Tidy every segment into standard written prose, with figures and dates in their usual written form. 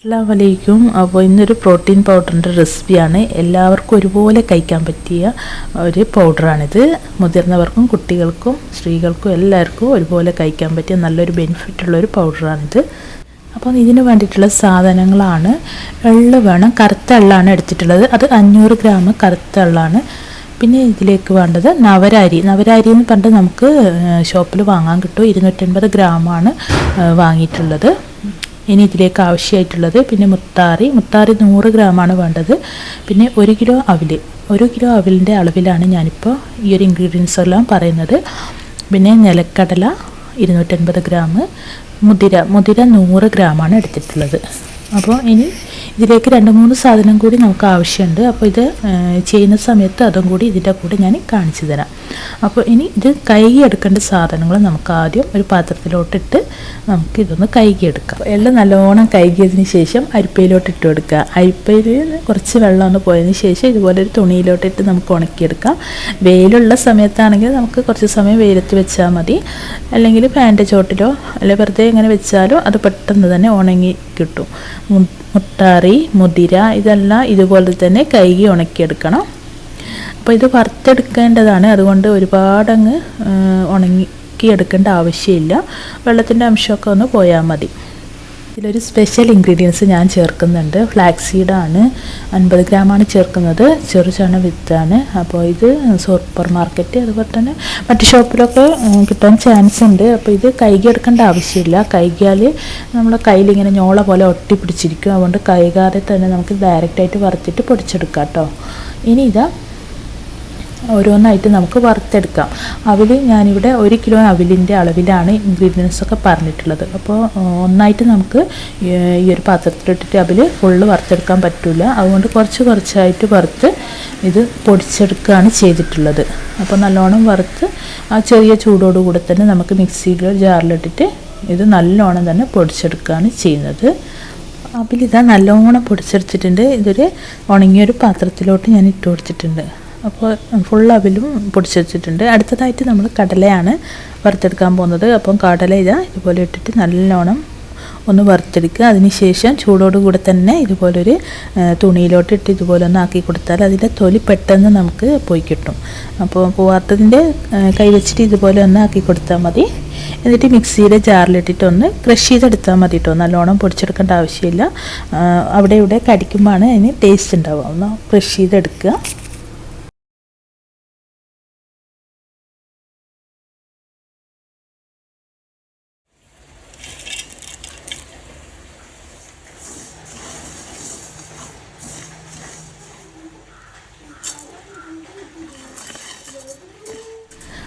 അസ്സലാമലൈക്കും. അപ്പോൾ ഇന്നൊരു പ്രോട്ടീൻ പൗഡറിൻ്റെ റെസിപ്പിയാണ്. എല്ലാവർക്കും ഒരുപോലെ കഴിക്കാൻ പറ്റിയ ഒരു പൗഡറാണിത്. മുതിർന്നവർക്കും കുട്ടികൾക്കും സ്ത്രീകൾക്കും എല്ലാവർക്കും ഒരുപോലെ കഴിക്കാൻ പറ്റിയ നല്ലൊരു ബെനിഫിറ്റുള്ളൊരു പൗഡറാണിത്. അപ്പോൾ ഇതിന് വേണ്ടിയിട്ടുള്ള സാധനങ്ങളാണ്: എള്ള് വേണം, കറുത്ത എള്ളാണ് എടുത്തിട്ടുള്ളത്. അത് 500 ഗ്രാം കറുത്ത എള്ളാണ്. പിന്നെ ഇതിലേക്ക് വേണ്ടത് നവരരി എന്ന് പറഞ്ഞിട്ട് നമുക്ക് ഷോപ്പിൽ വാങ്ങാൻ കിട്ടും. 250 ഗ്രാമാണ് വാങ്ങിയിട്ടുള്ളത്. ഇനി ഇതിലേക്ക് ആവശ്യമായിട്ടുള്ളത് പിന്നെ മുത്താറി 100 ഗ്രാമാണ് വേണ്ടത്. പിന്നെ 1 കിലോ അവിലിൻ്റെ അളവിലാണ് ഞാനിപ്പോൾ ഈ ഒരു ഇൻഗ്രീഡിയൻസ് എല്ലാം പറയുന്നത്. പിന്നെ നിലക്കടല 250 ഗ്രാം, മുതിര 100 ഗ്രാമാണ് എടുത്തിട്ടുള്ളത്. അപ്പോൾ ഇനി ഇതിലേക്ക് 2-3 സാധനം കൂടി നമുക്ക് ആവശ്യമുണ്ട്. അപ്പോൾ ഇത് ചെയ്യുന്ന സമയത്ത് അതും കൂടി ഇതിൻ്റെ കൂടെ ഞാൻ കാണിച്ചു തരാം. അപ്പോൾ ഇനി ഇത് കഴുകിയെടുക്കേണ്ട സാധനങ്ങൾ നമുക്ക് ആദ്യം ഒരു പാത്രത്തിലോട്ടിട്ട് നമുക്കിതൊന്ന് കഴുകിയെടുക്കാം. എല്ലാം നല്ലോണം കഴുകിയതിന് ശേഷം അരിപ്പയിലോട്ട് ഇട്ട് കൊടുക്കുക. അരിപ്പയിൽ കുറച്ച് വെള്ളം ഒന്ന് പോയതിന് ശേഷം ഇതുപോലെ ഒരു തുണിയിലോട്ടിട്ട് നമുക്ക് ഉണക്കിയെടുക്കാം. വെയിലുള്ള സമയത്താണെങ്കിൽ നമുക്ക് കുറച്ച് സമയം വെയിലത്ത് വെച്ചാൽ മതി. അല്ലെങ്കിൽ ഫാനിൻ്റെ ചോട്ടിലോ അല്ലെങ്കിൽ വെറുതെ ഇങ്ങനെ വെച്ചാലോ അത് പെട്ടെന്ന് തന്നെ ഉണങ്ങി കിട്ടും. മുത്താറി, മുതിര ഇതെല്ലാം ഇതുപോലെ തന്നെ കഴുകി ഉണക്കിയെടുക്കണം. അപ്പോൾ ഇത് വറുത്തെടുക്കേണ്ടതാണ്, അതുകൊണ്ട് ഒരുപാടങ്ങ് ഉണക്കിയെടുക്കേണ്ട ആവശ്യമില്ല. വെള്ളത്തിൻ്റെ അംശമൊക്കെ ഒന്ന് പോയാൽ മതി. ഇതിലൊരു സ്പെഷ്യൽ ഇൻഗ്രീഡിയൻസ് ഞാൻ ചേർക്കുന്നുണ്ട്. ഫ്ലാക്സ് സീഡാണ്, 50 ഗ്രാമാണ് ചേർക്കുന്നത്. ചെറുചണ വിത്താണ്. അപ്പോൾ ഇത് സൂപ്പർ മാർക്കറ്റ് അതുപോലെ തന്നെ മറ്റ് ഷോപ്പിലൊക്കെ കിട്ടാൻ ചാൻസ് ഉണ്ട്. അപ്പോൾ ഇത് കഴുകിയെടുക്കേണ്ട ആവശ്യമില്ല. കഴുകിയാൽ നമ്മളെ കയ്യിലിങ്ങനെ ഞോള പോലെ ഒട്ടിപ്പിടിച്ചിരിക്കും. അതുകൊണ്ട് കഴുകാതെ തന്നെ നമുക്ക് ഡയറക്റ്റായിട്ട് വറുത്തിട്ട് പൊടിച്ചെടുക്കാം കേട്ടോ. ഇനി ഇതാ ഓരോന്നായിട്ട് നമുക്ക് വറുത്തെടുക്കാം. അവിൽ ഞാനിവിടെ 1 കിലോ അവിലിൻ്റെ അളവിലാണ് ഇൻഗ്രീഡിയൻസൊക്കെ പറഞ്ഞിട്ടുള്ളത്. അപ്പോൾ ഒന്നായിട്ട് നമുക്ക് ഈ ഒരു പാത്രത്തിലിട്ടിട്ട് അവിൽ ഫുള്ള് വറുത്തെടുക്കാൻ പറ്റില്ല. അതുകൊണ്ട് കുറച്ചായിട്ട് വറുത്ത് ഇത് പൊടിച്ചെടുക്കുകയാണ് ചെയ്തിട്ടുള്ളത്. അപ്പോൾ നല്ലോണം വറുത്ത് ആ ചെറിയ ചൂടോടുകൂടെ തന്നെ നമുക്ക് മിക്സിയിലോ ജാറിലിട്ടിട്ട് ഇത് നല്ലോണം തന്നെ പൊടിച്ചെടുക്കുകയാണ് ചെയ്യുന്നത്. അവിലിതാ നല്ലോണം പൊടിച്ചെടുത്തിട്ടുണ്ട്. ഇതൊരു ഉണങ്ങിയൊരു പാത്രത്തിലോട്ട് ഞാൻ ഇട്ട് കൊടുത്തിട്ടുണ്ട്. അപ്പോൾ ഫുൾ അവിലും പൊടിച്ച്. അടുത്തതായിട്ട് നമ്മൾ കടലയാണ് വറുത്തെടുക്കാൻ പോകുന്നത്. അപ്പം കടല ഇതുപോലെ ഇട്ടിട്ട് നല്ലോണം ഒന്ന് വറുത്തെടുക്കുക. അതിനുശേഷം ചൂടോടുകൂടെ തന്നെ ഇതുപോലൊരു തുണിയിലോട്ട് ഇട്ട് ഇതുപോലെ ഒന്ന് ആക്കി കൊടുത്താൽ അതിൻ്റെ തൊലി പെട്ടെന്ന് നമുക്ക് പോയി കിട്ടും. അപ്പോൾ പോവാത്തതിൻ്റെ കൈ വെച്ചിട്ട് ഇതുപോലെ ഒന്ന് ആക്കി കൊടുത്താൽ മതി. എന്നിട്ട് മിക്സിയുടെ ജാറിലിട്ടിട്ട് ഒന്ന് ക്രഷ് ചെയ്തെടുത്താൽ മതി കേട്ടോ. നല്ലോണം പൊടിച്ചെടുക്കേണ്ട ആവശ്യമില്ല. അവിടെ ഇവിടെ കടിക്കുമ്പോഴാണ് അതിന് ടേസ്റ്റ് ഉണ്ടാവുക. ഒന്ന് ക്രഷ് ചെയ്തെടുക്കുക.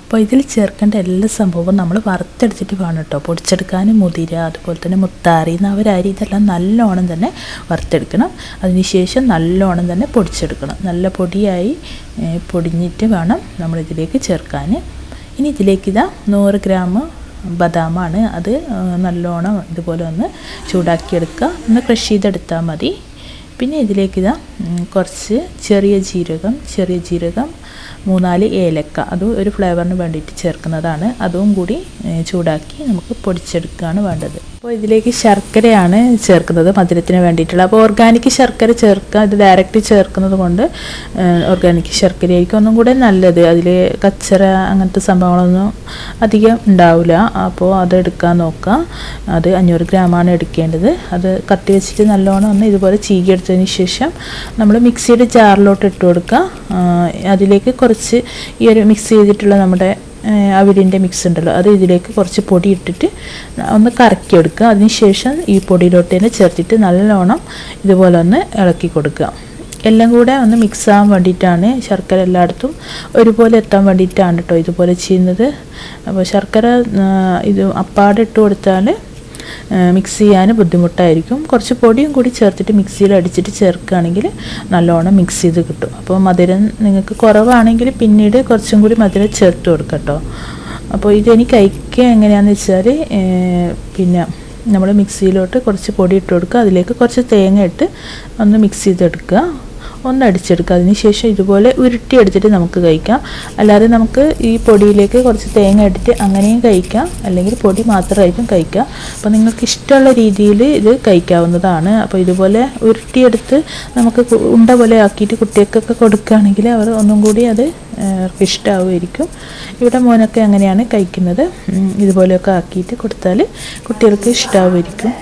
അപ്പോൾ ഇതിൽ ചേർക്കേണ്ട എല്ലാ സംഭവവും നമ്മൾ വറുത്തെടുത്തിട്ട് വേണം കേട്ടോ പൊടിച്ചെടുക്കാൻ. മുതിര അതുപോലെ തന്നെ മുത്താറി, നവരരി ഇതെല്ലാം നല്ലോണം തന്നെ വറുത്തെടുക്കണം. അതിനുശേഷം നല്ലോണം തന്നെ പൊടിച്ചെടുക്കണം. നല്ല പൊടിയായി പൊടിഞ്ഞിട്ട് വേണം നമ്മളിതിലേക്ക് ചേർക്കാൻ. ഇനി ഇതിലേക്ക് 100 ഗ്രാം ബദാമാണ്. അത് നല്ലോണം ഇതുപോലെ ഒന്ന് ചൂടാക്കിയെടുക്കുക. ഒന്ന് ക്രഷ് ചെയ്തെടുത്താൽ മതി. പിന്നെ ഇതിലേക്ക് കുറച്ച് ചെറിയ ജീരകം 3-4 ഏലക്ക, അതും ഒരു ഫ്ലേവറിന് വേണ്ടിയിട്ട് ചേർക്കുന്നതാണ്. അതും കൂടി ചൂടാക്കി നമുക്ക് പൊടിച്ചെടുക്കുകയാണ് വേണ്ടത്. അപ്പോൾ ഇതിലേക്ക് ശർക്കരയാണ് ചേർക്കുന്നത് മധുരത്തിന് വേണ്ടിയിട്ടുള്ള. അപ്പോൾ ഓർഗാനിക് ശർക്കര ചേർക്കുക. ഇത് ഡയറക്റ്റ് ചേർക്കുന്നത് കൊണ്ട് ഓർഗാനിക് ശർക്കരയായിരിക്കും ഒന്നും കൂടെ നല്ലത്. അതിൽ കച്ചറ അങ്ങനത്തെ സംഭവങ്ങളൊന്നും അധികം ഉണ്ടാവില്ല. അപ്പോൾ അത് എടുക്കാൻ നോക്കുക. അത് 500 ഗ്രാമാണ് എടുക്കേണ്ടത്. അത് കത്തി വെച്ചിട്ട് നല്ലോണം ഒന്ന് ഇതുപോലെ ചീകിയെടുത്തതിന് ശേഷം നമ്മൾ മിക്സിയുടെ ജാറിലോട്ട് ഇട്ട് കൊടുക്കുക. അതിലേക്ക് കുറച്ച് ഈ ഒരു മിക്സ് ചെയ്തിട്ടുള്ള നമ്മുടെ അവിലിൻ്റെ മിക്സ് ഉണ്ടല്ലോ, അത് ഇതിലേക്ക് കുറച്ച് പൊടി ഇട്ടിട്ട് ഒന്ന് കറക്കിയെടുക്കുക. അതിനുശേഷം ഈ പൊടിയിലോട്ട് തന്നെ ചേർത്തിട്ട് നല്ലോണം ഇതുപോലെ ഒന്ന് ഇളക്കി കൊടുക്കുക. എല്ലാം കൂടെ ഒന്ന് മിക്സ് ആകാൻ വേണ്ടിയിട്ടാണ്, ശർക്കര എല്ലായിടത്തും ഒരുപോലെ എത്താൻ വേണ്ടിയിട്ടാണ് കേട്ടോ ഇതുപോലെ ചെയ്യുന്നത്. അപ്പോൾ ശർക്കര ഇത് അപ്പാടെ ഇട്ട് കൊടുത്താൽ മിക്സ് ചെയ്യാൻ ബുദ്ധിമുട്ടായിരിക്കും. കുറച്ച് പൊടിയും കൂടി ചേർത്തിട്ട് മിക്സിയിൽ അടിച്ചിട്ട് ചേർക്കുകയാണെങ്കിൽ നല്ലോണം മിക്സ് ചെയ്ത് കിട്ടും. അപ്പോൾ മധുരം നിങ്ങൾക്ക് കുറവാണെങ്കിൽ പിന്നീട് കുറച്ചും കൂടി മധുരം ചേർത്ത് കൊടുക്കാം കേട്ടോ. അപ്പോൾ ഇതെനിക്ക് കഴിക്കുക എങ്ങനെയാണെന്ന് വെച്ചാൽ പിന്നെ നമ്മൾ മിക്സിയിലോട്ട് കുറച്ച് പൊടി ഇട്ട് കൊടുക്കുക. അതിലേക്ക് കുറച്ച് തേങ്ങ ഇട്ട് ഒന്ന് മിക്സ് ചെയ്തെടുക്കുക. ഒന്ന് അടിച്ചെടുക്കുക. അതിന് ശേഷം ഇതുപോലെ ഉരുട്ടിയെടുത്തിട്ട് നമുക്ക് കഴിക്കാം. അല്ലാതെ നമുക്ക് ഈ പൊടിയിലേക്ക് കുറച്ച് തേങ്ങ ഇട്ടിട്ട് അങ്ങനെയും കഴിക്കാം, അല്ലെങ്കിൽ പൊടി മാത്രമായിട്ടും കഴിക്കാം. അപ്പോൾ നിങ്ങൾക്ക് ഇഷ്ടമുള്ള രീതിയിൽ ഇത് കഴിക്കാവുന്നതാണ്. അപ്പോൾ ഇതുപോലെ ഉരുട്ടിയെടുത്ത് നമുക്ക് ഉണ്ട പോലെ ആക്കിയിട്ട് കുട്ടികൾക്കൊക്കെ കൊടുക്കുകയാണെങ്കിൽ അവർ ഒന്നും കൂടി അത് ഇഷ്ടമാവുമായിരിക്കും. ഇവിടെ മോനൊക്കെ അങ്ങനെയാണ് കഴിക്കുന്നത്. ഇതുപോലെയൊക്കെ ആക്കിയിട്ട് കൊടുത്താൽ കുട്ടികൾക്ക് ഇഷ്ടമാവുമായിരിക്കും.